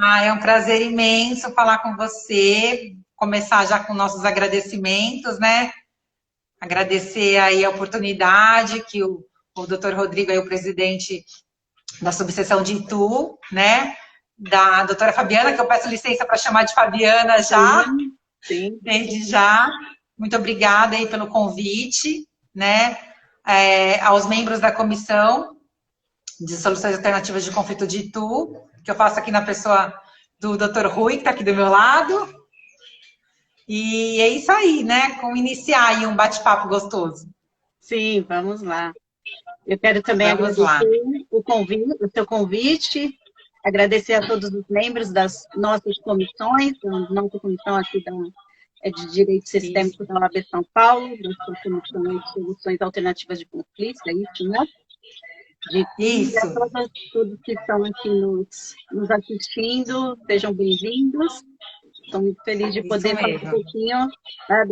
Ah, é um prazer imenso falar com você. Começar já com nossos agradecimentos, né? Agradecer aí a oportunidade que o Dr. Rodrigo, aí, o presidente da subseção de Itu, né? Da doutora Fabiana, que eu peço licença para chamar de Fabiana já, Sim, sim. desde já. Muito obrigada aí pelo convite, né? Aos membros da comissão de soluções alternativas de conflito de Itu, que eu faço aqui na pessoa do Dr. Rui, que está aqui do meu lado. E é isso aí, né? Com iniciar aí um bate-papo gostoso. Sim, vamos lá. Eu quero também Vamos agradecer lá. o seu convite, agradecer a todos os membros das nossas comissões, a nossa comissão aqui de Direito Isso. Sistêmico da OAB São Paulo, da sua comissão de Soluções Alternativas de Conflitos, é isso, né? E a Isso. todos que estão aqui nos assistindo, sejam bem-vindos. Estou muito feliz de Isso poder falar um mesmo. pouquinho, né,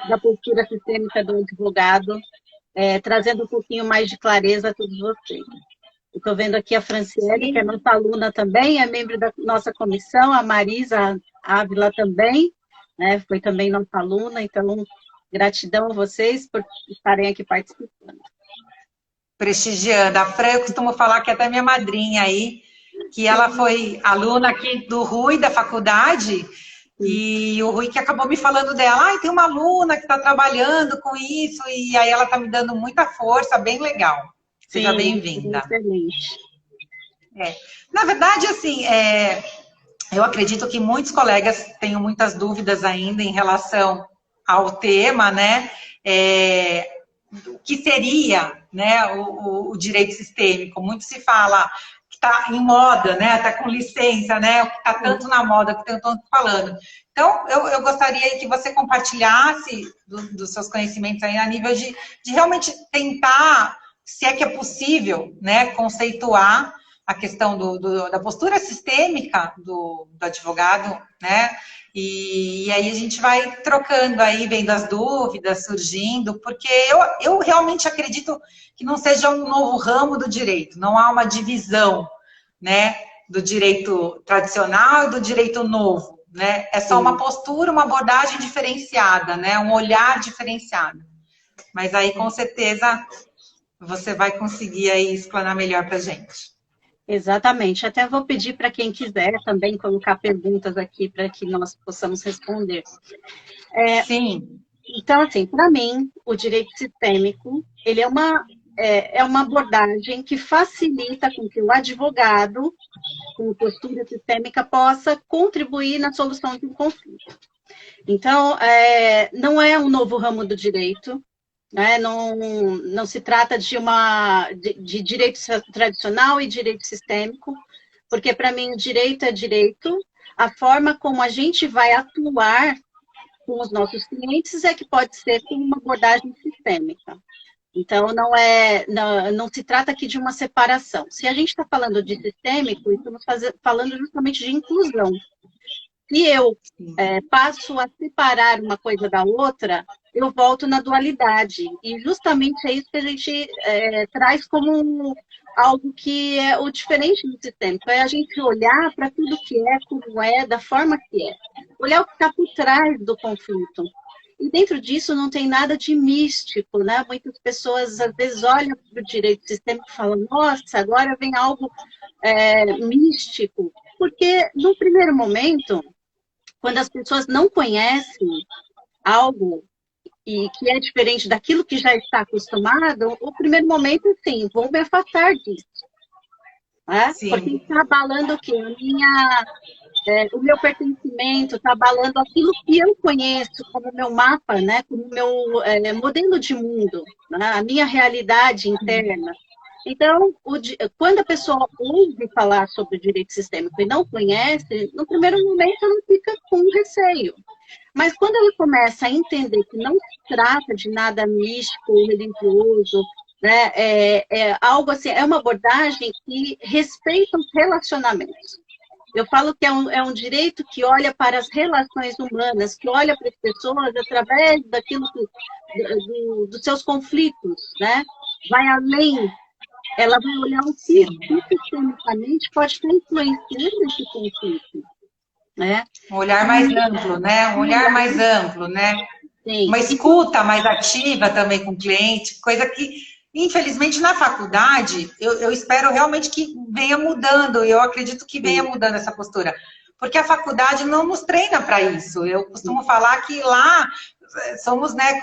da postura sistêmica do advogado, trazendo um pouquinho mais de clareza a todos vocês. Estou vendo aqui a Franciele, que é Sim. nossa aluna também, é membro da nossa comissão, a Marisa Ávila também, né, foi também nossa aluna, então, gratidão a vocês por estarem aqui participando. Prestigiando. A Fran, eu costumo falar que é até minha madrinha aí, que ela Sim, foi aluna aqui do Rui, da faculdade, sim. e o Rui que acabou me falando dela, tem uma aluna que está trabalhando com isso, e aí ela está me dando muita força, bem legal. Seja Sim, bem-vinda. excelente. Na verdade, assim, eu acredito que muitos colegas tenham muitas dúvidas ainda em relação ao tema, né? O que seria, né, o direito sistêmico? Muito se fala que está em moda, né? Até com licença, né? O que está tanto na moda, que estão tanto falando. Então, eu gostaria que você compartilhasse dos seus conhecimentos aí a nível de realmente tentar, se é que é possível, né, conceituar a questão da postura sistêmica do advogado, né? E aí a gente vai trocando aí, vendo as dúvidas surgindo, porque eu realmente acredito que não seja um novo ramo do direito, não há uma divisão, né, do direito tradicional e do direito novo, né? É só uma Sim. postura, uma abordagem diferenciada, né? Um olhar diferenciado. Mas aí, com certeza, você vai conseguir aí explanar melhor para a gente. Exatamente. Até vou pedir para quem quiser também colocar perguntas aqui para que nós possamos responder. Sim, Então, assim, para mim, o direito sistêmico, ele é uma abordagem que facilita com que o advogado, com postura sistêmica, possa contribuir na solução de um conflito. Então, não é um novo ramo do direito, né? Não se trata de direito tradicional e direito sistêmico, porque para mim o direito é direito, a forma como a gente vai atuar com os nossos clientes é que pode ser com uma abordagem sistêmica. Então, não se trata aqui de uma separação. Se a gente está falando de sistêmico, estamos falando justamente de inclusão. Se eu passo a separar uma coisa da outra, eu volto na dualidade. E justamente é isso que a gente traz como algo que é o diferente do sistêmico. É a gente olhar para tudo que é, como é, da forma que é. Olhar o que está por trás do conflito. E dentro disso não tem nada de místico, né? Muitas pessoas às vezes olham para o direito sistêmico e falam, nossa, agora vem algo místico. Porque, no primeiro momento, quando as pessoas não conhecem algo e que é diferente daquilo que já está acostumado, o primeiro momento, sim, vou me afastar disso. Né? Porque sim. está abalando o quê? O meu pertencimento, está abalando aquilo que eu conheço como meu mapa, né? Como meu modelo de mundo, né? A minha realidade interna. Então, quando a pessoa ouve falar sobre o direito sistêmico e não conhece, no primeiro momento ela fica com receio. Mas quando ela começa a entender que não se trata de nada místico ou religioso, né, algo assim, é uma abordagem que respeita os relacionamentos. Eu falo que é um direito que olha para as relações humanas, que olha para as pessoas através dos seus conflitos, né? Vai além. Ela vai olhar o que Sim. sistemicamente pode estar influenciando esse conflito. né? Um olhar mais amplo, né? Um olhar mais amplo, né? Sim. Uma escuta mais ativa também com o cliente, coisa que, infelizmente, na faculdade, eu espero realmente que venha mudando, eu acredito que venha mudando essa postura, porque a faculdade não nos treina para isso. Eu costumo falar que lá somos, né,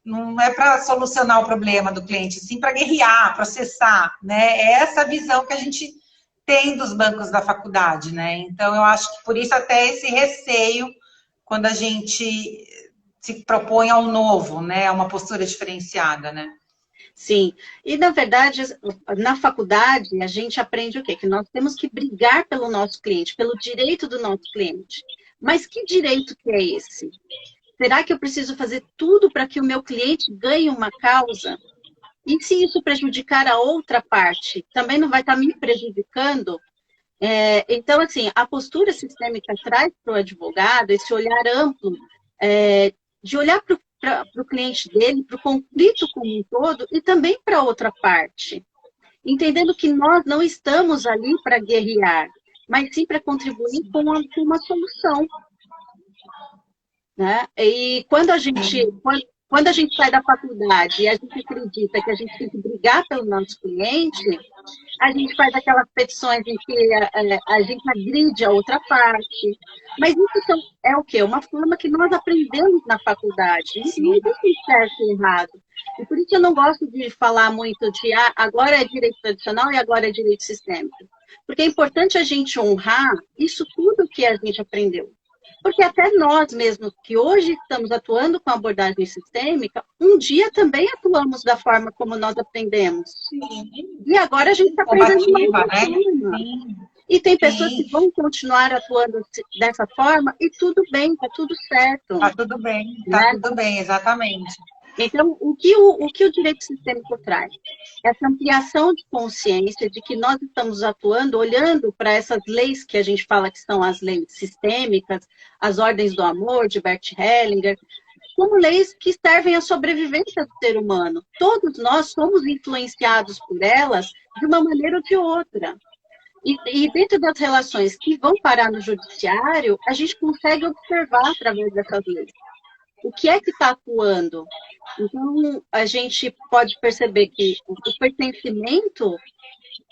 não é para solucionar o problema do cliente, sim para guerrear, processar, né? É essa visão que a gente tem dos bancos da faculdade, né? Então, eu acho que por isso até esse receio quando a gente se propõe ao novo, né? A uma postura diferenciada, né? Sim. E, na verdade, na faculdade, a gente aprende o quê? Que nós temos que brigar pelo nosso cliente, pelo direito do nosso cliente. Mas que direito que é esse? Será que eu preciso fazer tudo para que o meu cliente ganhe uma causa? E se isso prejudicar a outra parte, também não vai estar me prejudicando? Então, assim, a postura sistêmica traz para o advogado esse olhar amplo, de olhar para o cliente dele, para o conflito como um todo, e também para a outra parte. Entendendo que nós não estamos ali para guerrear, mas sim para contribuir com uma solução. Né? E quando a gente sai da faculdade e a gente acredita que a gente tem que brigar pelo nosso cliente, a gente faz aquelas petições em que a gente agride a outra parte. Mas isso é o quê? Uma forma que nós aprendemos na faculdade. Não existe certo e errado. E por isso eu não gosto de falar muito de agora é direito tradicional e agora é direito sistêmico. Porque é importante a gente honrar isso tudo que a gente aprendeu. Porque até nós mesmos, que hoje estamos atuando com a abordagem sistêmica, um dia também atuamos da forma como nós aprendemos. Sim. E agora a gente está aprendendo de uma outra forma. E tem pessoas que vão continuar atuando dessa forma e tudo bem, está tudo certo. Está tudo bem, está tudo bem, exatamente. Então, o que o direito sistêmico traz? Essa ampliação de consciência de que nós estamos atuando, olhando para essas leis que a gente fala que são as leis sistêmicas, as ordens do amor, de Bert Hellinger, como leis que servem à sobrevivência do ser humano. Todos nós somos influenciados por elas de uma maneira ou de outra. E dentro das relações que vão parar no judiciário, a gente consegue observar através dessas leis. O que é que está atuando? Então, a gente pode perceber que o pertencimento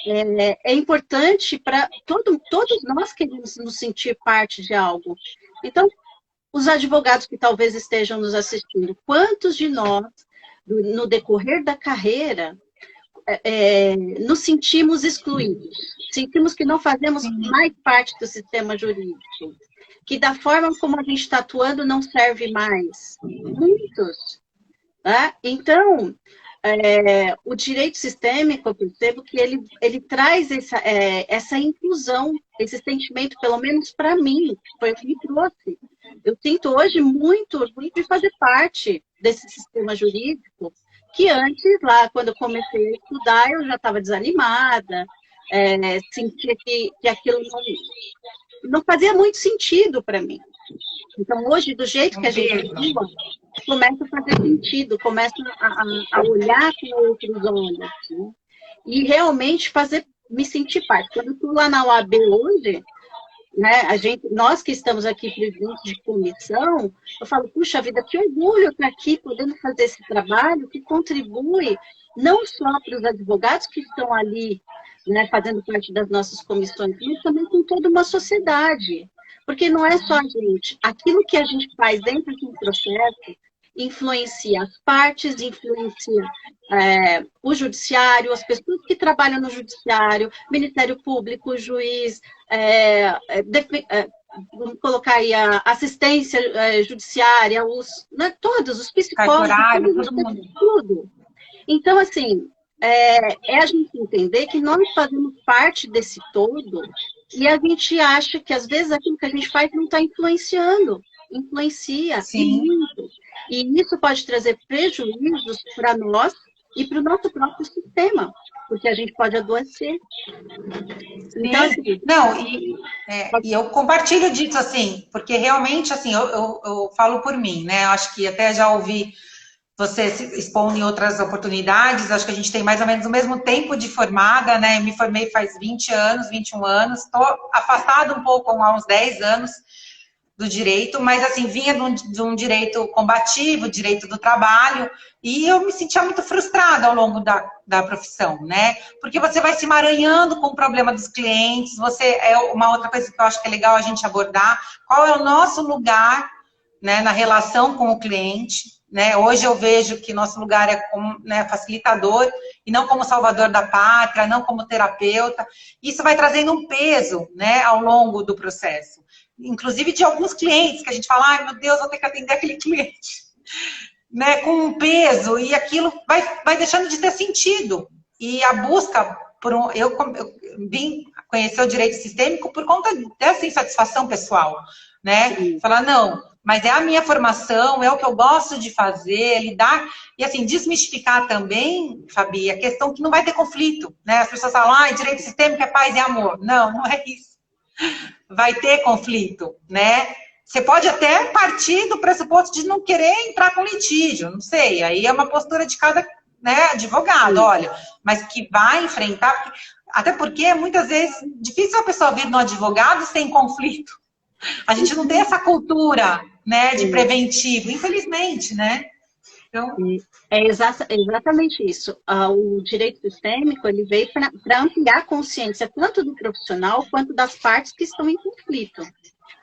é importante para todos nós queremos nos sentir parte de algo. Então, os advogados que talvez estejam nos assistindo, quantos de nós, no decorrer da carreira, nos sentimos excluídos? Sentimos que não fazemos mais parte do sistema jurídico? Que da forma como a gente está atuando não serve mais. Muitos. Né? Então, o direito sistêmico, eu percebo que ele traz essa inclusão, esse sentimento, pelo menos para mim, foi o que me trouxe. Eu sinto hoje muito orgulho de fazer parte desse sistema jurídico, que antes, lá, quando eu comecei a estudar, eu já estava desanimada, sentia que aquilo não fazia muito sentido para mim. Então, hoje, do jeito que a gente atua, começa a fazer sentido, começa a olhar com outros olhos. Né? E realmente me sentir parte. Quando eu estou lá na OAB hoje, né, nós que estamos aqui presentes de comissão, eu falo, puxa vida, que orgulho estar aqui podendo fazer esse trabalho que contribui não só para os advogados que estão ali, né, fazendo parte das nossas comissões, mas também com toda uma sociedade. Porque não é só a gente. Aquilo que a gente faz dentro de um processo influencia as partes, influencia o judiciário, as pessoas que trabalham no judiciário, Ministério Público, o juiz, vamos colocar aí a assistência judiciária, todos, os psicólogos, tudo. Então, assim, a gente entender que nós fazemos parte desse todo e a gente acha que, às vezes, aquilo que a gente faz não está influenciando. Influencia muito. E isso pode trazer prejuízos para nós e para o nosso próprio sistema, porque a gente pode adoecer. Então, assim, não, e eu compartilho disso, assim, porque realmente, assim, eu falo por mim, né? Eu acho que até já ouvi você se expondo em outras oportunidades. Acho que a gente tem mais ou menos o mesmo tempo de formada, né? Eu me formei faz 20 anos, 21 anos. Estou afastada um pouco há uns 10 anos do direito, mas assim, vinha de um direito combativo, direito do trabalho, e eu me sentia muito frustrada ao longo da profissão, né? Porque você vai se emaranhando com o problema dos clientes, é uma outra coisa que eu acho que é legal a gente abordar, qual é o nosso lugar, né, na relação com o cliente, né? Hoje eu vejo que nosso lugar é como, né, facilitador, e não como salvador da pátria, não como terapeuta. Isso vai trazendo um peso, né, ao longo do processo. Inclusive de alguns clientes, que a gente fala, ai meu Deus, vou ter que atender aquele cliente, né, com um peso, e aquilo vai deixando de ter sentido. E a busca por eu vim conhecer o direito sistêmico por conta dessa insatisfação pessoal, né? Sim. Falar, não, mas é a minha formação, é o que eu gosto de fazer, lidar, e assim, desmistificar também, Fabi, a questão que não vai ter conflito, né? As pessoas falam, ah, direito sistêmico é paz e amor. Não, não é isso. Vai ter conflito, né? Você pode até partir do pressuposto de não querer entrar com litígio, não sei, aí é uma postura de cada, né, advogado, olha, mas que vai enfrentar, até porque muitas vezes difícil a pessoa vir no advogado sem conflito. A gente não tem essa cultura, né, de preventivo, infelizmente, né? Então... É exatamente isso. O direito sistêmico, ele veio para ampliar a consciência tanto do profissional quanto das partes que estão em conflito.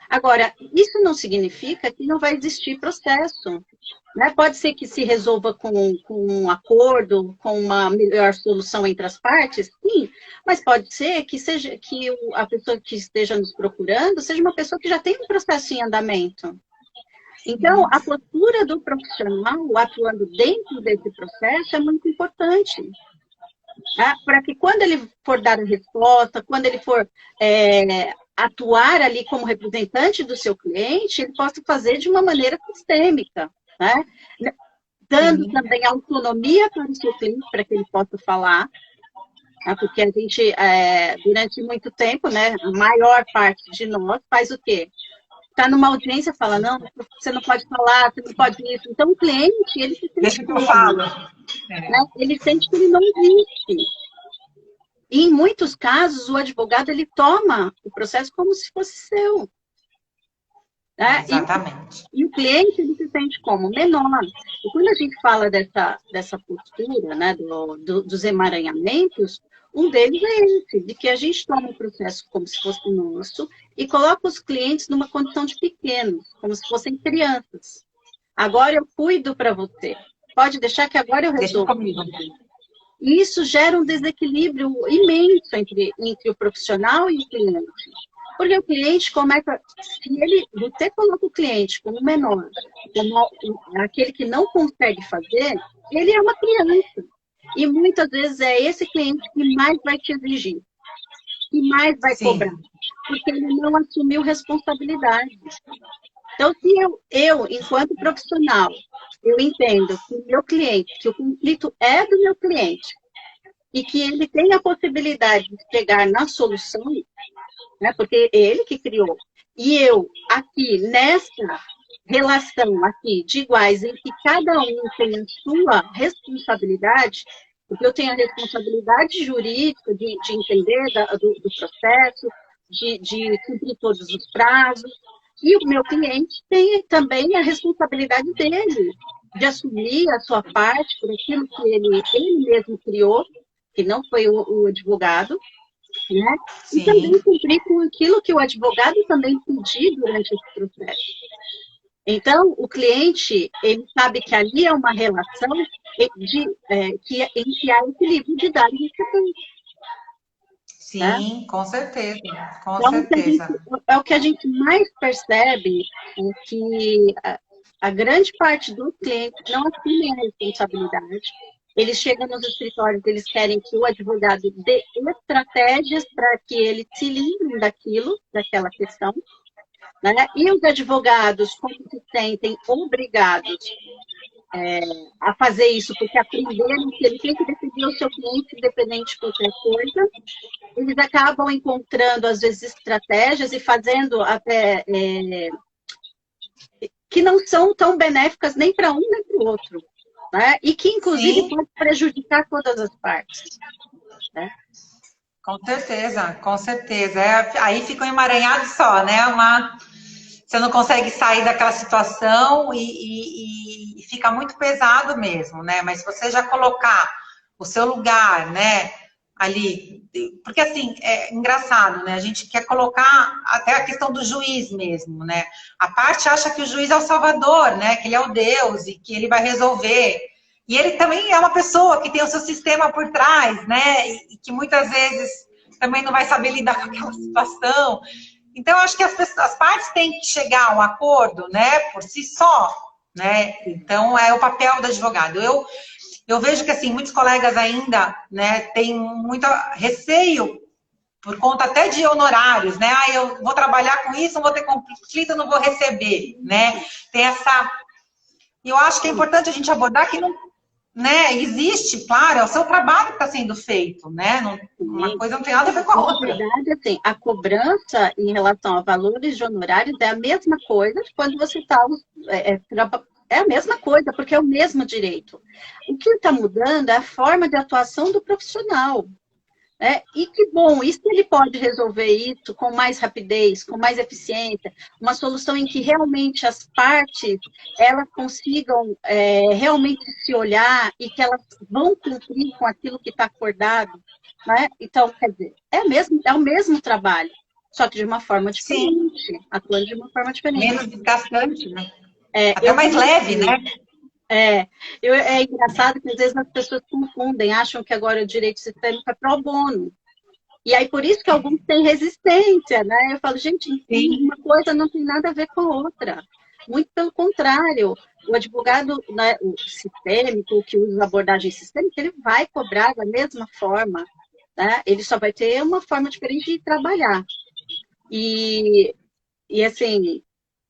Agora, isso não significa que não vai existir processo, né? Pode ser que se resolva com um acordo, com uma melhor solução entre as partes, sim, mas pode ser que a pessoa que esteja nos procurando seja uma pessoa que já tem um processo em andamento. Então, a postura do profissional atuando dentro desse processo é muito importante. Tá? Para que quando ele for dar a resposta, quando ele for atuar ali como representante do seu cliente, ele possa fazer de uma maneira sistêmica, né? Dando também autonomia para o seu cliente, para que ele possa falar, tá? Porque a gente, durante muito tempo, né, a maior parte de nós faz o quê? Está numa audiência e fala, não, você não pode falar, você não pode isso. Então, o cliente, ele se sente... Deixa que eu falo. Né? Ele sente que ele não existe. E, em muitos casos, o advogado, ele toma o processo como se fosse seu. Né? Exatamente. E o cliente, ele se sente como? Menor. E quando a gente fala dessa postura, né, dos emaranhamentos, um deles é esse, de que a gente toma o processo como se fosse nosso e coloca os clientes numa condição de pequenos, como se fossem crianças. Agora eu cuido para você. Pode deixar que agora eu resolvo. E isso gera um desequilíbrio imenso entre o profissional e o cliente. Porque o cliente começa... Você coloca o cliente como menor, como aquele que não consegue fazer, ele é uma criança. E muitas vezes é esse cliente que mais vai te exigir, que mais vai cobrar, porque ele não assumiu responsabilidade. Então, se eu, enquanto profissional, eu entendo que o meu cliente, que o conflito é do meu cliente, e que ele tem a possibilidade de chegar na solução, né, porque é ele que criou, e eu, aqui, nessa relação aqui de iguais, em que cada um tem a sua responsabilidade, porque eu tenho a responsabilidade jurídica de entender do processo, de cumprir todos os prazos, e o meu cliente tem também a responsabilidade dele, de assumir a sua parte por aquilo que ele mesmo criou, que não foi o advogado, né? E também cumprir com aquilo que o advogado também pediu durante esse processo. Então, o cliente, ele sabe que ali é uma relação em que há equilíbrio de dar e receber. Sim, né? Com certeza, com então, certeza. O que a gente mais percebe é que a grande parte dos clientes não assumem a responsabilidade. Eles chegam nos escritórios, eles querem que o advogado dê estratégias para que eles se livrem daquela questão. Né? E os advogados, como se sentem obrigados a fazer isso, porque aprenderam que ele tem que defender o seu cliente independente de qualquer coisa, eles acabam encontrando, às vezes, estratégias e fazendo até que não são tão benéficas nem para um nem para o outro. né? E que, inclusive, Sim. pode prejudicar todas as partes, né? Com certeza, com certeza. Aí fica um emaranhado só, né? Você não consegue sair daquela situação e fica muito pesado mesmo, né? Mas se você já colocar o seu lugar, né, ali, porque assim, é engraçado, né? A gente quer colocar até a questão do juiz mesmo, né? A parte acha que o juiz é o salvador, né? Que ele é o Deus e que ele vai resolver. E ele também é uma pessoa que tem o seu sistema por trás, né? E que muitas vezes também não vai saber lidar com aquela situação. Então, eu acho que as partes têm que chegar a um acordo, né, por si só, né? Então, é o papel do advogado. Eu vejo que, assim, muitos colegas ainda, né, têm muito receio por conta até de honorários, né? Ah, eu vou trabalhar com isso, não vou ter conflito, não vou receber, né? Tem essa... Eu acho que é importante a gente abordar que não, né, existe, claro, é o seu trabalho que está sendo feito, né? Uma coisa não tem nada a ver com a Na outra. verdade, assim, a cobrança em relação a valores de honorários é a mesma coisa de quando você está... É a mesma coisa, porque é o mesmo direito. O que está mudando é a forma de atuação do profissional. E que bom, e se ele pode resolver isso com mais rapidez, com mais eficiência, uma solução em que realmente as partes elas consigam realmente se olhar e que elas vão cumprir com aquilo que está acordado, né? Então, quer dizer, é o mesmo trabalho, só que de uma forma diferente, atuando de uma forma diferente. Menos desgastante, né? Até Eu mais leve, né? É engraçado que às vezes as pessoas confundem, acham que agora o direito sistêmico é pro bono. E aí, por isso que alguns têm resistência, né? Eu falo, gente, uma coisa não tem nada a ver com a outra. Muito pelo contrário. O advogado, né, o sistêmico, que usa abordagem sistêmica, ele vai cobrar da mesma forma, né? Ele só vai ter uma forma diferente de trabalhar. E assim,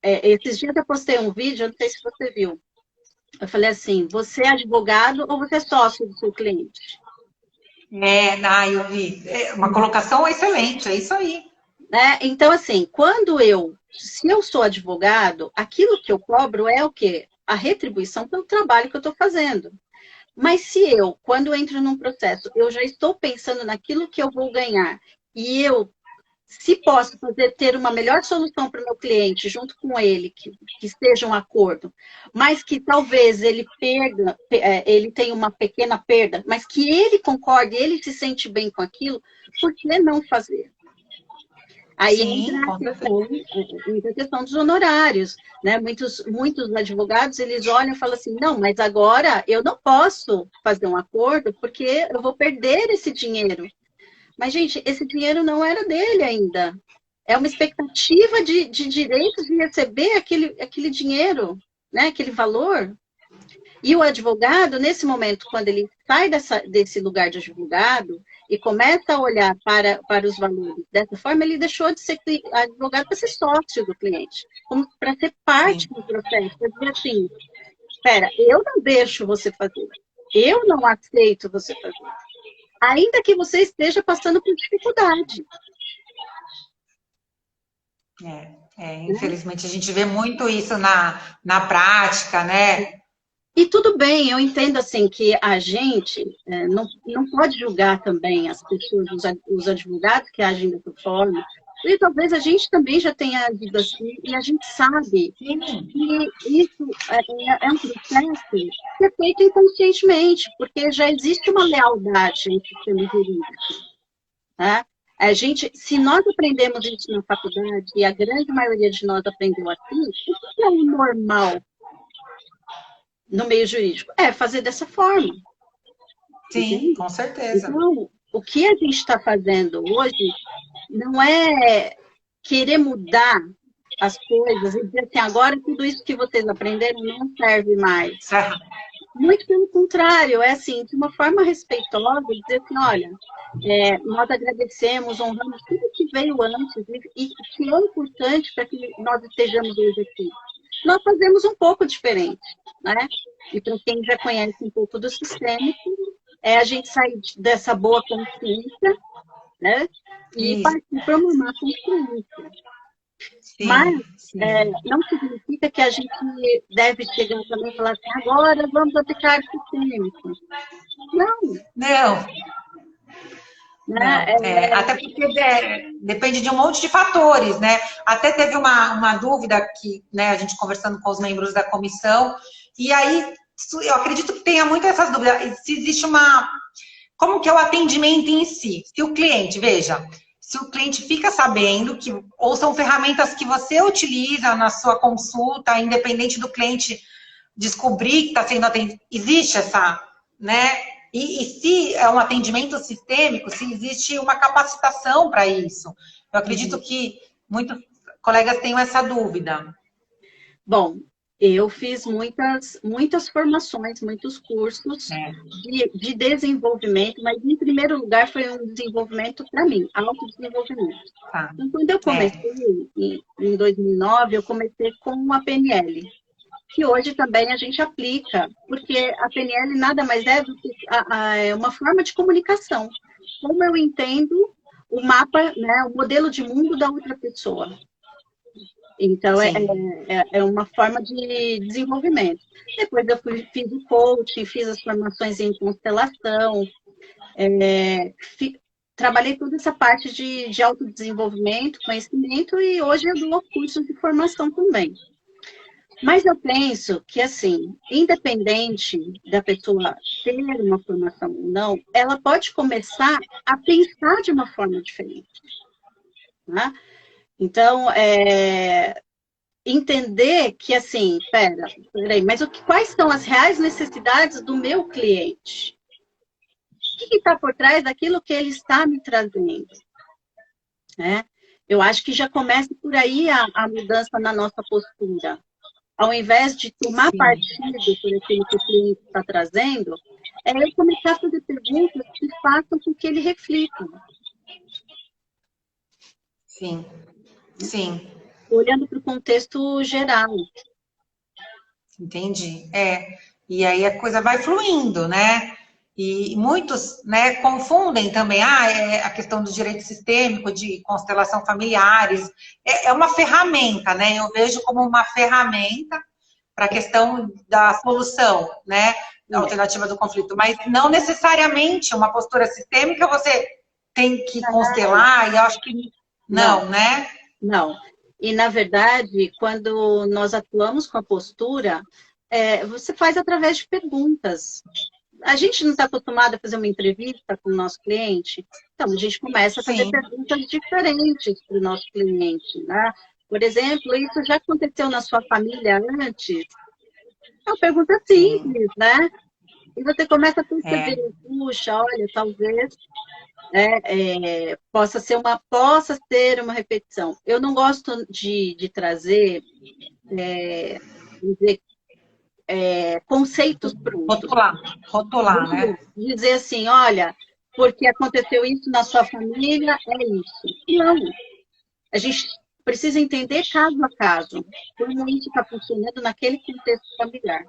esses dias eu postei um vídeo, eu não sei se você viu. Eu falei assim, você é advogado ou você é sócio do seu cliente? Eu vi. Uma colocação excelente, é isso aí. Então, assim, se eu sou advogado, aquilo que eu cobro é o quê? A retribuição pelo trabalho que eu estou fazendo. Mas se eu, quando eu entro num processo, eu já estou pensando naquilo que eu vou ganhar, e eu, se posso ter uma melhor solução para o meu cliente, junto com ele, que esteja um acordo, mas que talvez ele ele tenha uma pequena perda, mas que ele concorde, ele se sente bem com aquilo, por que não fazer? Aí entra a questão dos honorários, né? Muitos advogados, eles olham e falam assim, não, mas agora eu não posso fazer um acordo porque eu vou perder esse dinheiro. Mas, gente, esse dinheiro não era dele ainda. É uma expectativa de direitos de receber aquele dinheiro, né? Aquele valor. E o advogado, nesse momento, quando ele sai desse lugar de advogado e começa a olhar para os valores dessa forma, ele deixou de ser advogado para ser sócio do cliente, como para ser parte do processo. Para dizer assim, espera, eu não deixo você fazer, eu não aceito você fazer, ainda que você esteja passando por dificuldade. Infelizmente, a gente vê muito isso na prática, né? E tudo bem, eu entendo assim que a gente não pode julgar também as pessoas, os advogados que agem dessa forma, e talvez a gente também já tenha agido assim, e a gente sabe que isso é um processo que é feito inconscientemente, porque já existe uma lealdade no sistema jurídico. Tá? Se nós aprendemos isso na faculdade, e a grande maioria de nós aprendeu assim, o que é o normal no meio jurídico? Fazer dessa forma. Sim, entende? Com certeza. Então, o que a gente está fazendo hoje não é querer mudar as coisas e dizer assim, agora tudo isso que vocês aprenderam não serve mais. Muito pelo contrário, é assim, de uma forma respeitosa, dizer assim, olha, nós agradecemos, honramos tudo que veio antes e que é importante para que nós estejamos hoje aqui. Nós fazemos um pouco diferente, né? E para quem já conhece um pouco do sistêmico, a gente sair dessa boa consciência, né? E partir para uma má consciência. Sim, Mas não significa que a gente deve chegar também e falar assim, agora vamos aplicar sistêmico. Não. Não. Né? Não, até porque depende de um monte de fatores, né? Até teve uma dúvida que, né, a gente conversando com os membros da comissão, e aí eu acredito que tenha muito essas dúvidas. Se existe como que é o atendimento em si? Se o cliente, veja, se o cliente fica sabendo que, ou são ferramentas que você utiliza na sua consulta, independente do cliente descobrir que está sendo atendido, existe essa, né? E se é um atendimento sistêmico, se existe uma capacitação para isso. Eu acredito que muitos colegas tenham essa dúvida. Bom, eu fiz muitas formações, muitos cursos de desenvolvimento, mas em primeiro lugar foi um desenvolvimento para mim, autodesenvolvimento. Tá. Então, quando eu comecei, em 2009, eu comecei com a PNL, que hoje também a gente aplica, porque a PNL nada mais é do que uma forma de comunicação. Como eu entendo o mapa, né, o modelo de mundo da outra pessoa. Então, é uma forma de desenvolvimento. Depois eu fiz o coaching, fiz as formações em constelação, trabalhei toda essa parte de autodesenvolvimento, conhecimento, e hoje eu dou cursos de formação também. Mas eu penso que, assim, independente da pessoa ter uma formação ou não, ela pode começar a pensar de uma forma diferente. Né? Então, entender que, assim, peraí, mas quais são as reais necessidades do meu cliente? O que está por trás daquilo que ele está me trazendo? Né? Eu acho que já começa por aí a mudança na nossa postura. Ao invés de tomar partido por aquilo que o cliente está trazendo, eu começar a fazer perguntas que façam com que ele reflita. Sim, sim. Olhando para o contexto geral. Entendi. E aí a coisa vai fluindo, né? E muitos, né, confundem também a questão do direito sistêmico, de constelação familiares. É uma ferramenta, né? Eu vejo como uma ferramenta para a questão da solução, né? Da alternativa do conflito. Mas não necessariamente uma postura sistêmica você tem que constelar, e eu acho que não, né? Não. E, na verdade, quando nós atuamos com a postura, você faz através de perguntas. A gente não está acostumado a fazer uma entrevista com o nosso cliente, então a gente começa a fazer perguntas diferentes para o nosso cliente, né? Por exemplo, isso já aconteceu na sua família antes? É uma pergunta simples, né? E você começa a perceber, puxa, olha, talvez possa ser uma repetição. Eu não gosto de trazer conceitos prontos. Rotular, né? Dizer assim, olha, porque aconteceu isso na sua família, é isso. Não. A gente precisa entender caso a caso como isso está funcionando naquele contexto familiar.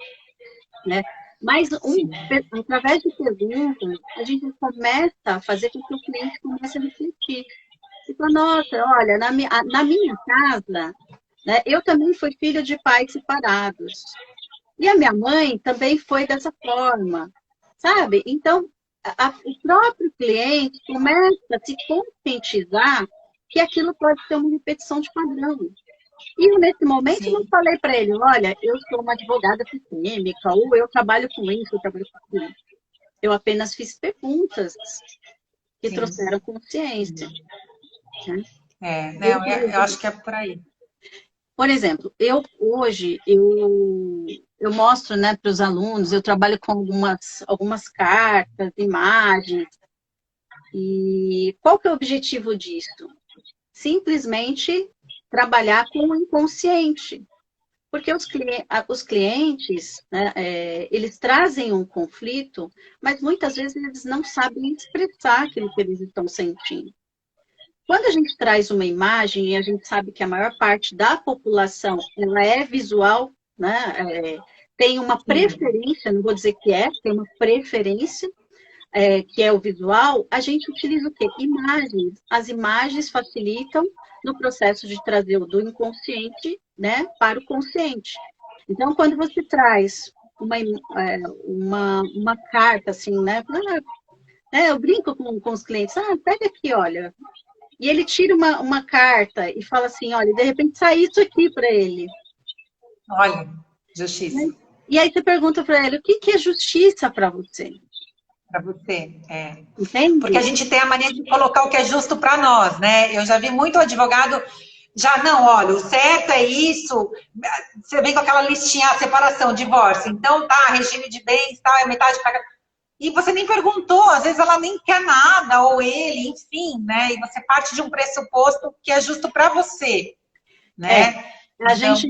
Né? Mas, através de perguntas, a gente começa a fazer com que o cliente comece a refletir. E fala, nossa, olha, na minha casa, né, eu também fui filho de pais separados. E a minha mãe também foi dessa forma, sabe? Então, o próprio cliente começa a se conscientizar que aquilo pode ser uma repetição de padrão. E eu, nesse momento, não falei para ele, olha, eu sou uma advogada sistêmica, ou eu trabalho com isso, eu trabalho com isso. Eu apenas fiz perguntas que trouxeram consciência. Né? Eu acho que é por aí. Por exemplo, hoje eu mostro, né, para os alunos, eu trabalho com algumas cartas, imagens. E qual que é o objetivo disso? Simplesmente trabalhar com o inconsciente. Porque os clientes, né, eles trazem um conflito, mas muitas vezes eles não sabem expressar aquilo que eles estão sentindo. Quando a gente traz uma imagem, e a gente sabe que a maior parte da população ela é visual, né, tem uma preferência, não vou dizer que tem uma preferência, que é o visual, a gente utiliza o quê? Imagens. As imagens facilitam no processo de trazer do inconsciente né, para o consciente. Então, quando você traz uma carta, assim, né, eu brinco com os clientes, pega aqui, olha, e ele tira uma carta e fala assim, olha, de repente sai isso aqui para ele. Olha, justiça. E aí você pergunta para ele, o que é justiça para você? Para você, é. Entende? Porque a gente tem a mania de colocar o que é justo para nós, né? Eu já vi muito advogado, já não, olha, o certo é isso, você vem com aquela listinha, separação, divórcio, então tá, regime de bens, tá, é metade para e você nem perguntou, às vezes ela nem quer nada, ou ele, enfim, né? E você parte de um pressuposto que é justo para você, né? A gente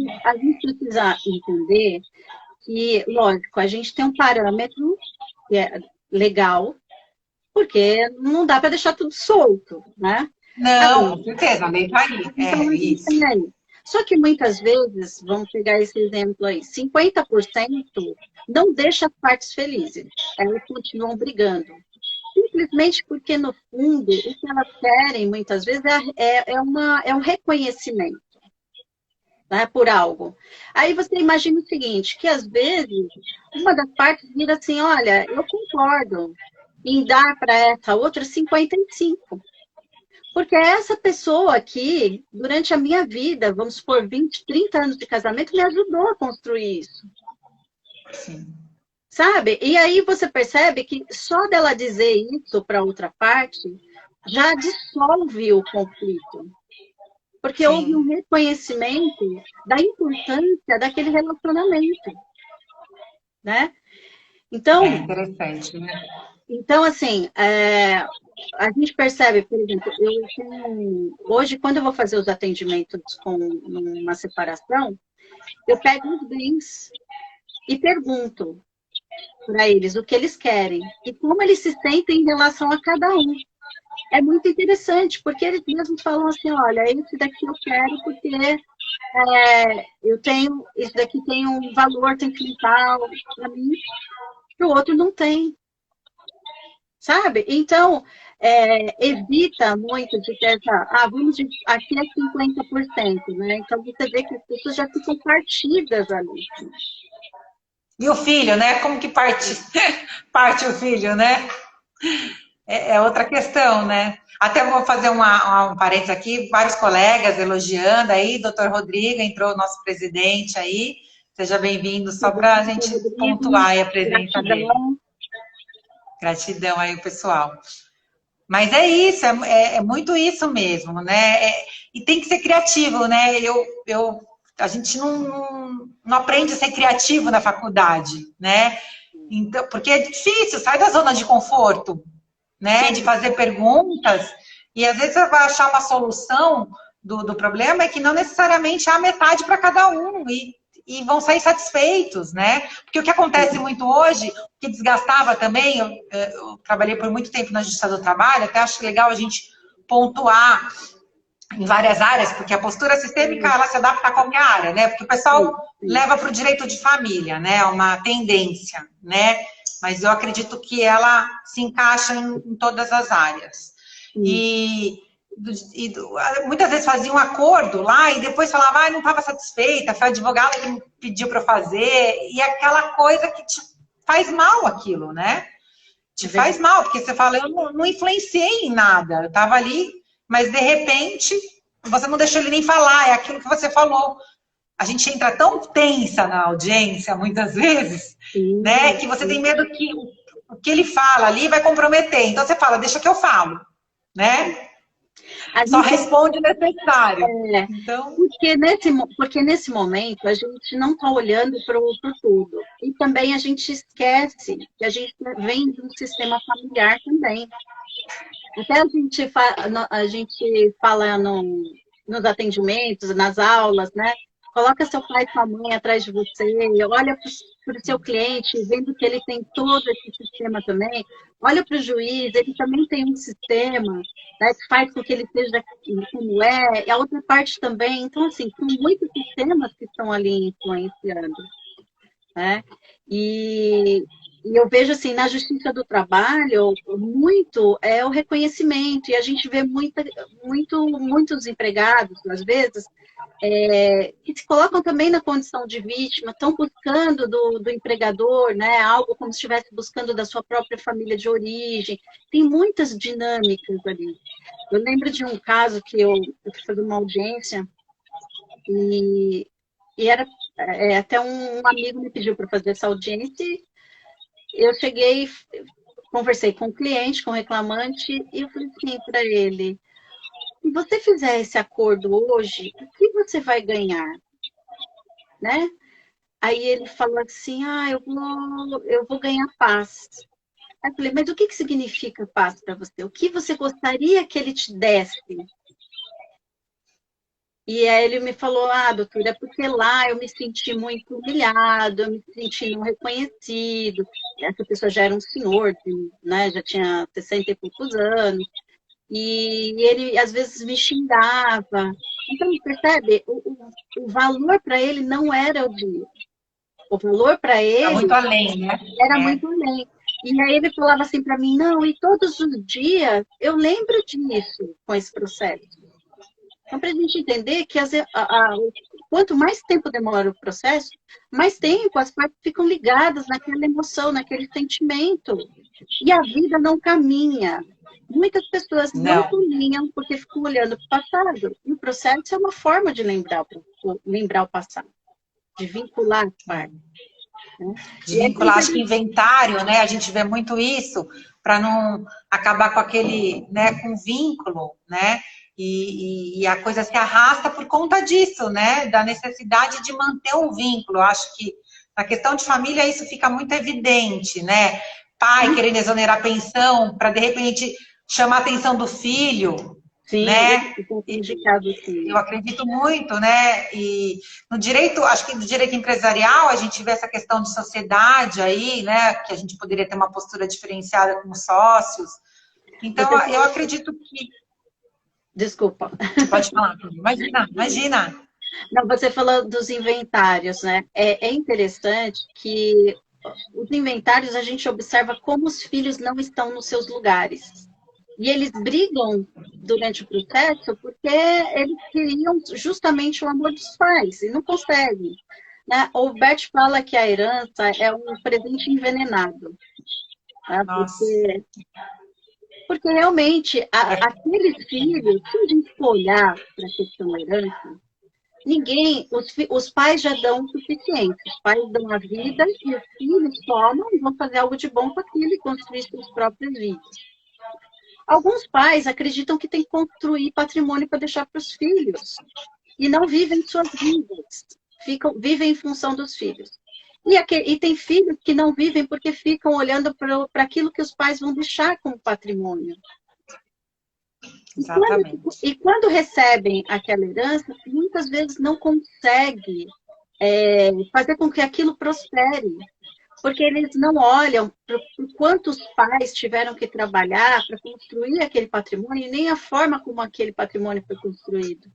precisa entender que, lógico, a gente tem um parâmetro que é legal, porque não dá para deixar tudo solto, né? Não, com certeza, a lei tá aí. Então, isso. Tem aí. Só que muitas vezes, vamos pegar esse exemplo aí, 50% não deixa as partes felizes. Elas continuam brigando. Simplesmente porque, no fundo, o que elas querem, muitas vezes, é um reconhecimento, né, por algo. Aí você imagina o seguinte, que às vezes, uma das partes vira assim, olha, eu concordo em dar para essa outra 55%. Porque essa pessoa aqui, durante a minha vida, vamos supor, 20, 30 anos de casamento, me ajudou a construir isso. Sim. Sabe? E aí você percebe que só dela dizer isso para outra parte já dissolve o conflito. Porque Sim. houve um reconhecimento da importância daquele relacionamento. Né? Então, é interessante, né? Então, assim, a gente percebe, por exemplo, hoje, quando eu vou fazer os atendimentos com uma separação, eu pego os bens e pergunto para eles o que eles querem e como eles se sentem em relação a cada um. É muito interessante, porque eles mesmos falam assim, olha, esse daqui eu quero porque esse daqui tem um valor sentimental para mim, que o outro não tem. Sabe? Então, evita muito de ter aqui é 50%, né? Então, você vê que as pessoas já ficam partidas ali. E o filho, né? Como que parte o filho, né? É outra questão, né? Até vou fazer um parênteses aqui, vários colegas elogiando aí, doutor Rodrigo, entrou o nosso presidente aí, seja bem-vindo, só para a gente pontuar aí a presença dele. Gratidão aí, pessoal. Mas é isso, é muito isso mesmo, né? E tem que ser criativo, né? A gente não aprende a ser criativo na faculdade, né? Então, porque é difícil, sai da zona de conforto, né? De fazer perguntas, e às vezes você vai achar uma solução do problema é que não necessariamente há metade para cada um, e vão sair satisfeitos, né? Porque o que acontece muito hoje, o que desgastava também, eu trabalhei por muito tempo na Justiça do Trabalho, até acho legal a gente pontuar em várias áreas, porque a postura sistêmica, ela se adapta a qualquer área, né? Porque o pessoal leva para o direito de família, né? Uma tendência, né? Mas eu acredito que ela se encaixa em todas as áreas. E muitas vezes fazia um acordo lá e depois falava, não estava satisfeita, foi a advogada que me pediu para fazer, e aquela coisa que te faz mal aquilo, né? Te faz mal, porque você fala, eu não influenciei em nada, eu estava ali, mas de repente você não deixou ele nem falar, é aquilo que você falou. A gente entra tão tensa na audiência, muitas vezes, né, que você tem medo que o que ele fala ali vai comprometer. Então você fala, deixa que eu falo, né? Só responde o necessário. Então... porque nesse momento a gente não está olhando para o todo. E também a gente esquece que a gente vem de um sistema familiar também. Até a gente fala nos atendimentos, nas aulas, né? Coloca seu pai e sua mãe atrás de você, olha para o seu cliente, vendo que ele tem todo esse sistema também. Olha para o juiz, ele também tem um sistema, né, que faz com que ele seja como é, e a outra parte também. Então, assim, são muitos sistemas que estão ali influenciando. Né? E E eu vejo assim, na justiça do trabalho, muito é o reconhecimento, e a gente vê muitos empregados, às vezes, que se colocam também na condição de vítima, estão buscando do empregador, né, algo como se estivesse buscando da sua própria família de origem. Tem muitas dinâmicas ali. Eu lembro de um caso que eu fui fazer uma audiência e, e era até um amigo me pediu para fazer essa audiência. Eu cheguei, conversei com o cliente, com o reclamante, e eu falei assim para ele: se você fizer esse acordo hoje, o que você vai ganhar? Né? Aí ele falou assim: eu vou ganhar paz. Aí eu falei: mas o que significa paz para você? O que você gostaria que ele te desse? E aí ele me falou: doutora, é porque lá eu me senti muito humilhado, eu me senti não reconhecido. Essa pessoa já era um senhor, né, já tinha 60 e poucos anos. E ele, às vezes, me xingava. Então, percebe? O valor para ele não era o dinheiro. O valor para Tá ele muito além, né? era muito além. E aí ele falava assim para mim: não, e todos os dias eu lembro disso com esse processo. Então, para a gente entender que quanto mais tempo demora o processo, mais tempo as partes ficam ligadas naquela emoção, naquele sentimento. E a vida não caminha. Muitas pessoas não caminham porque ficam olhando para o passado. E o processo é uma forma de lembrar o passado, de vincular as partes. Né? De vincular, acho que inventário, né? A gente vê muito isso, para não acabar com aquele, né, com vínculo, né? E a coisa se arrasta por conta disso, né? Da necessidade de manter um vínculo. Eu acho que na questão de família isso fica muito evidente, né? Pai querendo exonerar a pensão para, de repente, chamar a atenção do filho, sim, né? Eu acredito muito, né? E no direito, acho que no direito empresarial, a gente vê essa questão de sociedade aí, né? Que a gente poderia ter uma postura diferenciada com os sócios. Então, eu acredito que... Desculpa. Pode falar, imagina. Não, você falou dos inventários, né? É interessante que os inventários a gente observa como os filhos não estão nos seus lugares. E eles brigam durante o processo porque eles queriam justamente o amor dos pais e não conseguem. Né? O Bert fala que a herança é um presente envenenado. Né? Porque realmente aqueles filhos, se a gente for olhar para a questão herança, os pais já dão o suficiente. Os pais dão a vida e os filhos tomam e vão fazer algo de bom com aquilo e construir suas próprias vidas. Alguns pais acreditam que tem que construir patrimônio para deixar para os filhos e não vivem suas vidas, vivem em função dos filhos. E tem filhos que não vivem porque ficam olhando para aquilo que os pais vão deixar como patrimônio. E quando recebem aquela herança, muitas vezes não conseguem fazer com que aquilo prospere. Porque eles não olham para quantos pais tiveram que trabalhar para construir aquele patrimônio e nem a forma como aquele patrimônio foi construído.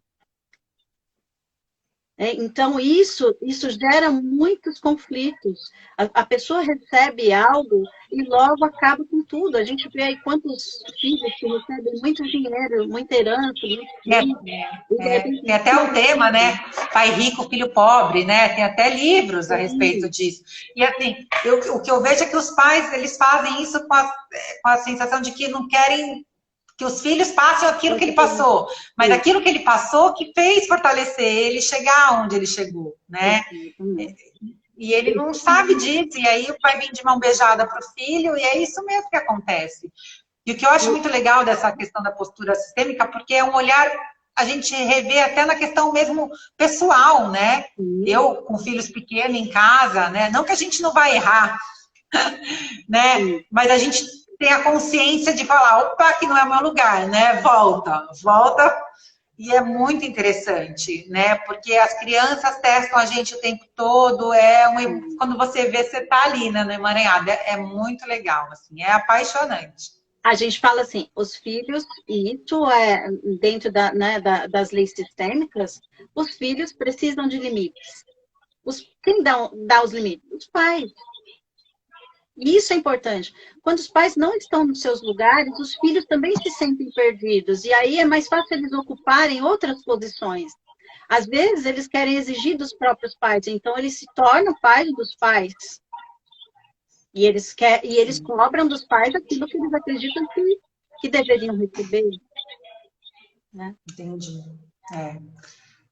Então, isso gera muitos conflitos. A pessoa recebe algo e logo acaba com tudo. A gente vê aí quantos filhos que recebem muito dinheiro, muita herança. Tem até um tema, né? Pai rico, filho pobre, né? Tem até livros a respeito disso. E assim, o que eu vejo é que os pais, eles fazem isso com a sensação de que não querem que os filhos passem aquilo que ele passou, mas aquilo que ele passou que fez fortalecer ele chegar onde ele chegou, né? E ele não sabe disso, e aí vai vir de mão beijada para o filho, e é isso mesmo que acontece. E o que eu acho muito legal dessa questão da postura sistêmica, porque é um olhar, a gente revê até na questão mesmo pessoal, né? Eu, com filhos pequenos em casa, né? Não que a gente não vai errar, né? Mas a gente tem a consciência de falar, opa, aqui não é o meu lugar, né? Volta. E é muito interessante, né? Porque as crianças testam a gente o tempo todo, quando você vê, você tá ali, né, no emaranhado. É muito legal, assim, é apaixonante. A gente fala assim, os filhos, e isso é dentro das leis sistêmicas, os filhos precisam de limites. Quem dá os limites? Os pais. E isso é importante. Quando os pais não estão nos seus lugares, os filhos também se sentem perdidos. E aí é mais fácil eles ocuparem outras posições. Às vezes, eles querem exigir dos próprios pais, então eles se tornam pais dos pais. E eles cobram dos pais aquilo que eles acreditam que deveriam receber. Né? Entendi.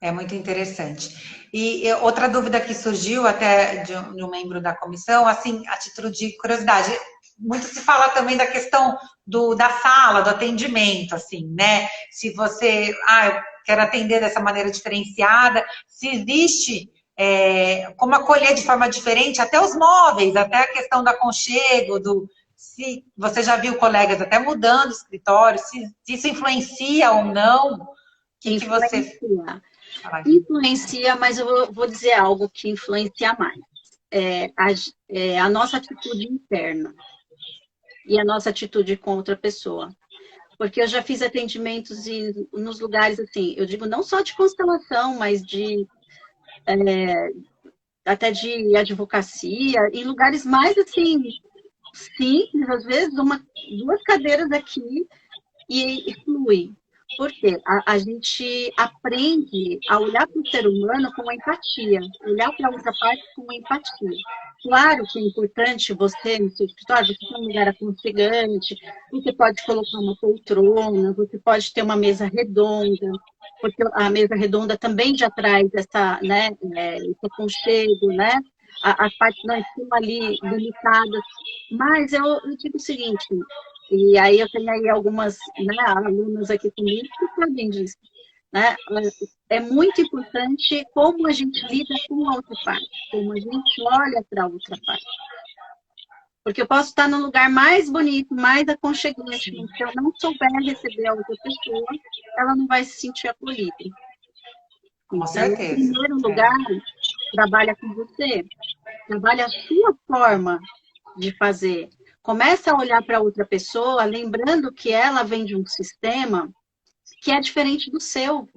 É muito interessante. E outra dúvida que surgiu até de um membro da comissão, assim, a título de curiosidade, muito se fala também da questão da sala, do atendimento, assim, né? Se você, eu quero atender dessa maneira diferenciada, se existe como acolher de forma diferente, até os móveis, até a questão do aconchego, se você já viu colegas até mudando o escritório, se isso influencia ou não, o que você... Influencia, mas eu vou dizer algo que influencia mais. A nossa atitude interna e a nossa atitude com outra pessoa. Porque eu já fiz atendimentos nos lugares, assim, eu digo não só de constelação, mas até de advocacia, em lugares mais, assim, simples, às vezes, 2 cadeiras aqui e flui. Por quê? A gente aprende a olhar para o ser humano com empatia, olhar para a outra parte com empatia. Claro que é importante você, no seu escritório, você tem um lugar aconchegante, você pode colocar uma poltrona, você pode ter uma mesa redonda, porque a mesa redonda também já traz esse aconchego, né? As partes não estão ali limitadas. Mas eu digo o seguinte, e aí eu tenho aí algumas alunas aqui comigo que sabem disso. Né? É muito importante como a gente lida com a outra parte, como a gente olha para a outra parte. Porque eu posso estar no lugar mais bonito, mais aconchegante, mas se eu não souber receber a outra pessoa, ela não vai se sentir acolhida. Com certeza. Em primeiro lugar, trabalha com você, trabalha a sua forma de fazer. Começa a olhar para outra pessoa, lembrando que ela vem de um sistema que é diferente do seu.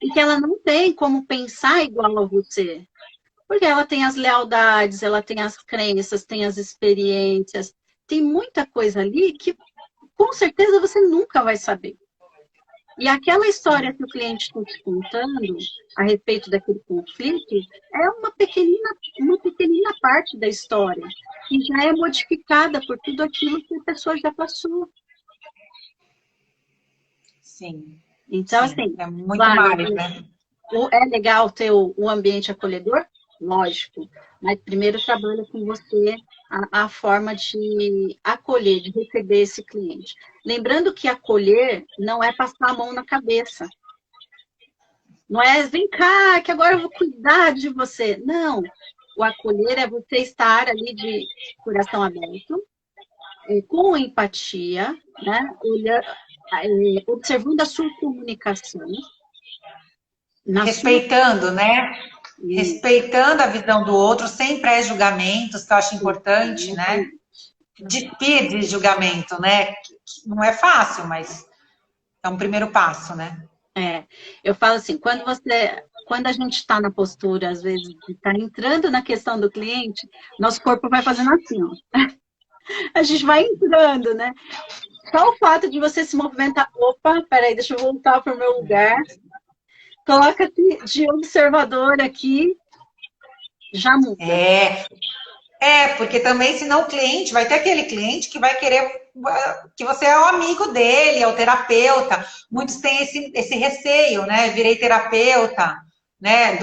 E que ela não tem como pensar igual a você. Porque ela tem as lealdades, ela tem as crenças, tem as experiências. Tem muita coisa ali que, com certeza, você nunca vai saber. E aquela história que o cliente está te contando a respeito daquele conflito é uma pequenina parte da história, que já é modificada por tudo aquilo que a pessoa já passou. Sim. Então, sim, assim, é muito claro, mais, né? É legal ter o ambiente acolhedor? Lógico. Mas primeiro trabalha com você a forma de acolher, de receber esse cliente. Lembrando que acolher não é passar a mão na cabeça. Não é, vem cá, que agora eu vou cuidar de você. Não. O acolher é você estar ali de coração aberto, com empatia, né? Observando a sua comunicação. Respeitando, né? Respeitando a visão do outro, sem pré-julgamentos, que eu acho importante, né? Despir de julgamento, né? Não é fácil, mas é um primeiro passo, né? Eu falo assim, quando a gente está na postura, às vezes, de estar entrando na questão do cliente, nosso corpo vai fazendo assim, ó. A gente vai entrando, né? Só o fato de você se movimentar, opa, peraí, deixa eu voltar para o meu lugar. Coloca-te de observador aqui, já muda. Porque também, senão o cliente, vai ter aquele cliente que vai querer que você é o amigo dele, é o terapeuta. Muitos têm esse receio, né? Virei terapeuta, né?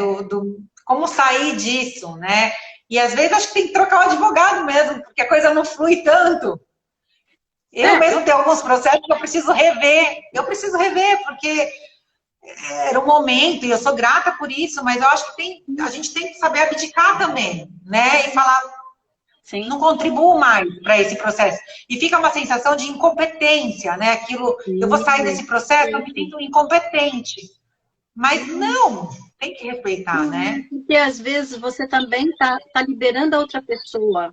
Como sair disso, né? E às vezes acho que tem que trocar o advogado mesmo, porque a coisa não flui tanto. Eu mesmo tenho alguns processos que eu preciso rever. Porque era um momento, e eu sou grata por isso, mas eu acho que a gente tem que saber abdicar também, né? E falar, sim, não contribuo mais para esse processo. E fica uma sensação de incompetência, né? Aquilo, eu vou sair desse processo, eu me sinto incompetente. Mas não, tem que respeitar, né? Porque às vezes você também tá liberando a outra pessoa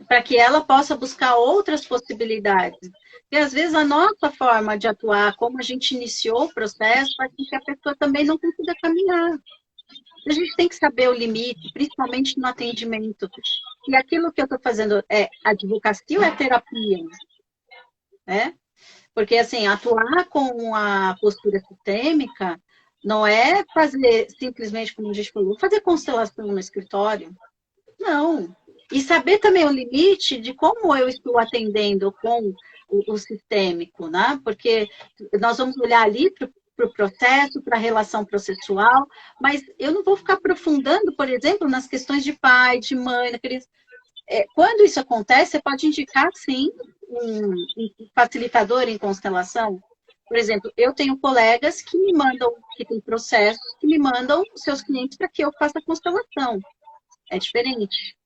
para que ela possa buscar outras possibilidades. E às vezes a nossa forma de atuar, como a gente iniciou o processo, faz com que a pessoa também não consiga caminhar. A gente tem que saber o limite, principalmente no atendimento. E aquilo que eu estou fazendo é advocacia ou é terapia? Né? Porque, assim, atuar com a postura sistêmica não é fazer, simplesmente, como a gente falou, fazer constelação no escritório. Não. E saber também o limite de como eu estou atendendo com o sistêmico, né? Porque nós vamos olhar ali para o processo, para a relação processual, mas eu não vou ficar aprofundando, por exemplo, nas questões de pai, de mãe, naqueles... Quando isso acontece, você pode indicar, sim, um facilitador em constelação. Por exemplo, eu tenho colegas que me mandam, que têm processos, que me mandam seus clientes para que eu faça constelação. É diferente.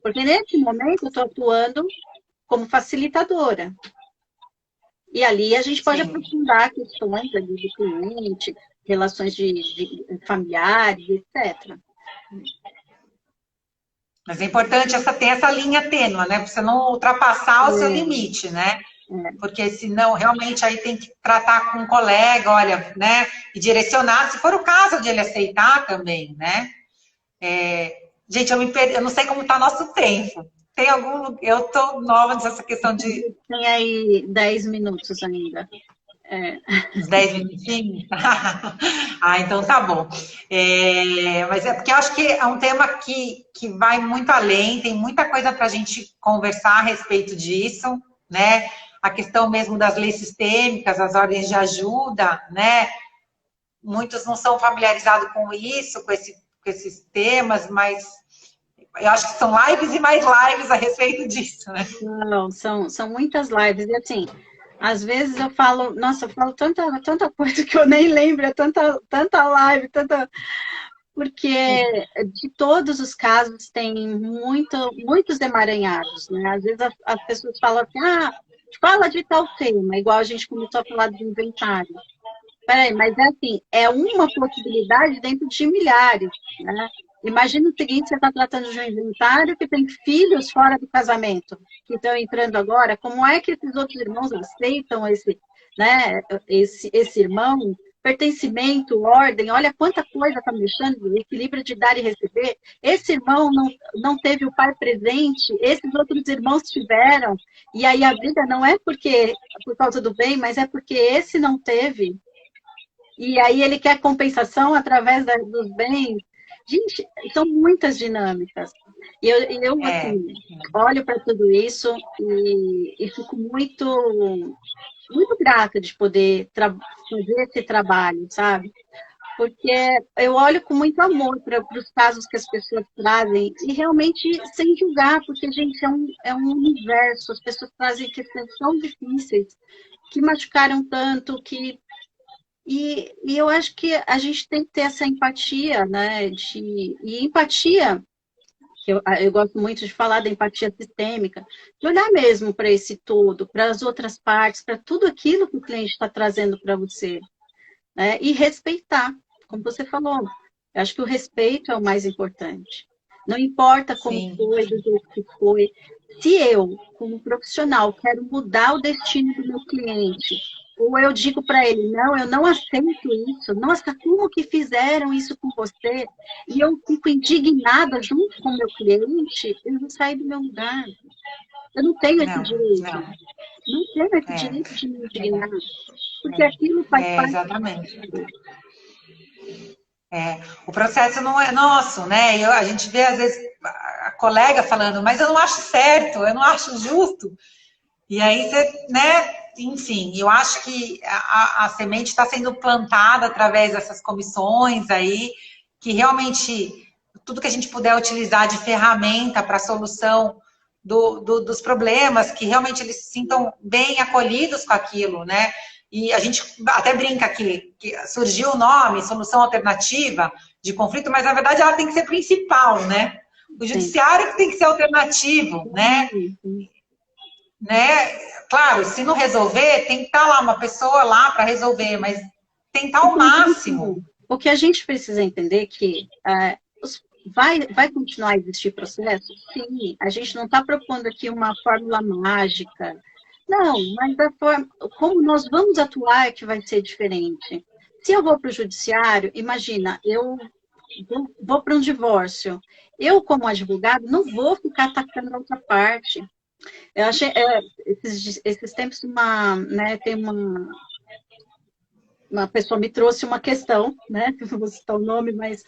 Porque nesse momento eu estou atuando como facilitadora. E ali a gente pode aprofundar questões ali do cliente, relações de familiares, etc. Mas é importante ter essa linha tênue, né? Para você não ultrapassar o seu limite, né? Porque senão realmente aí tem que tratar com um colega, olha, né? E direcionar, se for o caso de ele aceitar também, né? Gente, eu não sei como está nosso tempo. Tem algum... Eu estou nova nessa questão de... Tem aí 10 minutos ainda. Uns 10 minutinhos? Então tá bom. Mas é porque eu acho que é um tema que vai muito além, tem muita coisa para a gente conversar a respeito disso, né? A questão mesmo das leis sistêmicas, as ordens de ajuda, né? Muitos não são familiarizados com isso, com esses temas, mas eu acho que são lives e mais lives a respeito disso, né? Não, são muitas lives. E assim, às vezes eu falo, nossa, eu falo tanta coisa que eu nem lembro, é tanta live, porque de todos os casos tem muitos emaranhados, né? Às vezes as pessoas falam assim, fala de tal tema, igual a gente começou a falar de inventário. Peraí, mas é assim, é uma possibilidade dentro de milhares, né? Imagina o seguinte, você está tratando de um inventário que tem filhos fora do casamento, que estão entrando agora, como é que esses outros irmãos aceitam né, esse irmão? Pertencimento, ordem, olha quanta coisa está mexendo, equilíbrio de dar e receber. Esse irmão não teve o pai presente, esses outros irmãos tiveram, e aí a briga não é por causa do bem, mas é porque esse não teve. E aí ele quer compensação através dos bens. Gente, são muitas dinâmicas. E eu assim, olho para tudo isso e fico muito grata de poder fazer esse trabalho, sabe? Porque eu olho com muito amor para os casos que as pessoas trazem e realmente sem julgar, porque, gente, é um universo. As pessoas trazem questões tão difíceis, que machucaram tanto, E eu acho que a gente tem que ter essa empatia, né? E empatia, que eu gosto muito de falar da empatia sistêmica, de olhar mesmo para esse todo, para as outras partes, para tudo aquilo que o cliente está trazendo para você, né? E respeitar, como você falou. Eu acho que o respeito é o mais importante. Não importa como foi, do jeito que foi. Se eu, como profissional, quero mudar o destino do meu cliente, ou eu digo para ele, não, eu não aceito isso, nossa, como que fizeram isso com você? E eu fico indignada junto com o meu cliente, eu vou sair do meu lugar. Eu não tenho esse direito. Não tenho esse direito de me indignar. Porque aquilo faz parte. Exatamente. O processo não é nosso, né? A gente vê, às vezes, a colega falando, mas eu não acho certo, eu não acho justo. E aí você, né? Enfim, eu acho que a semente está sendo plantada através dessas comissões aí, que realmente tudo que a gente puder utilizar de ferramenta para a solução dos problemas, que realmente eles se sintam bem acolhidos com aquilo, né? E a gente até brinca aqui, que surgiu o nome, solução alternativa de conflito, mas na verdade ela tem que ser principal, né? O judiciário tem que ser alternativo, né? Claro, se não resolver, tem que estar lá uma pessoa lá para resolver, mas tentar ao máximo. O que a gente precisa entender é que vai continuar a existir processo? Sim, a gente não está propondo aqui uma fórmula mágica. Não, mas como nós vamos atuar é que vai ser diferente. Se eu vou para o judiciário, imagina, eu vou para um divórcio. Eu, como advogado, não vou ficar atacando a outra parte. Eu achei, esses tempos, tem uma pessoa me trouxe uma questão, né? Não vou citar o nome, mas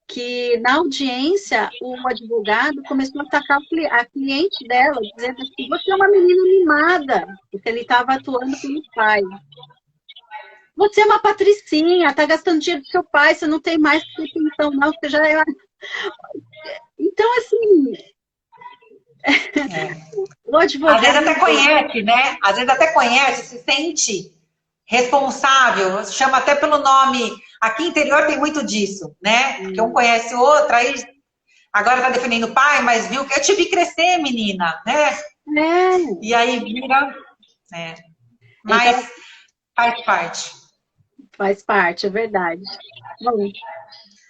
que na audiência o advogado começou a atacar a cliente dela, dizendo assim, você é uma menina mimada, porque ele estava atuando como pai. Você é uma patricinha, está gastando dinheiro do seu pai, você não tem mais pretensão, não, você já é... Então, assim... O advogado... Às vezes até conhece, né? Às vezes até conhece, se sente responsável, chama até pelo nome. Aqui no interior tem muito disso, né? Porque um conhece o outro, aí agora tá defendendo o pai, mas viu que eu te vi crescer, menina, né? E aí vira... Mas então, faz parte. Faz parte, é verdade. Bom,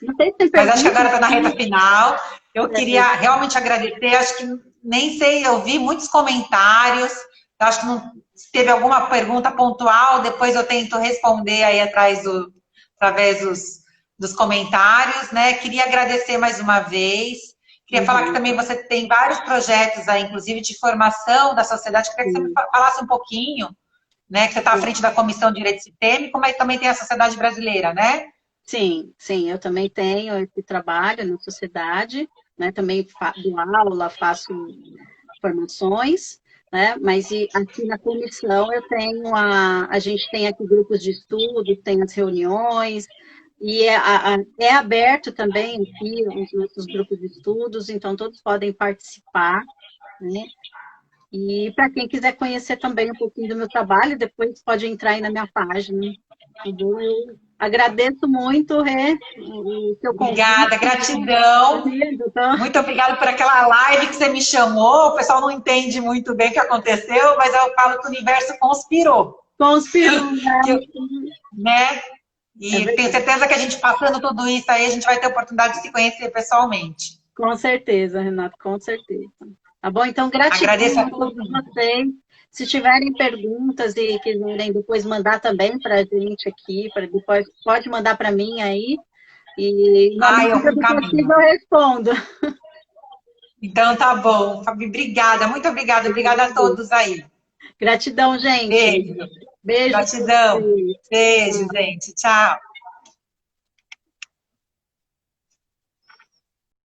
não sei se tem mas acho que agora está na reta final. Eu queria realmente agradecer. Acho que nem sei, eu vi muitos comentários. Acho que não, se teve alguma pergunta pontual, depois eu tento responder aí através dos comentários, né? Queria agradecer mais uma vez. Queria falar que também você tem vários projetos aí, inclusive de formação da sociedade. Queria que você falasse um pouquinho, né? Que você está à frente da Comissão de Direito Sistêmico, mas também tem a Sociedade Brasileira, né? Sim, eu também tenho esse trabalho na sociedade, né? Também dou aula, faço formações, né? Mas aqui na comissão eu tenho a gente tem aqui grupos de estudo, tem as reuniões, e é aberto também aqui os nossos grupos de estudos, então todos podem participar, né? E para quem quiser conhecer também um pouquinho do meu trabalho, depois pode entrar aí na minha página. Eu agradeço muito, Rê, o seu convite. Obrigada, gratidão. Muito obrigada por aquela live que você me chamou. O pessoal não entende muito bem o que aconteceu, mas eu falo que o universo conspirou. Conspirou, né? E tenho certeza que a gente passando tudo isso aí, a gente vai ter a oportunidade de se conhecer pessoalmente. Com certeza, Renato, com certeza. Tá bom? Então, gratidão Agradeço a todos vocês. Se tiverem perguntas e quiserem depois mandar também para a gente aqui, depois pode mandar para mim aí. E na medida do possível eu respondo. Então tá bom. Fabi, obrigada, muito obrigada. Obrigada a todos aí. Gratidão, gente. Beijo. Beijo. Gratidão. Beijo, gente. Tchau.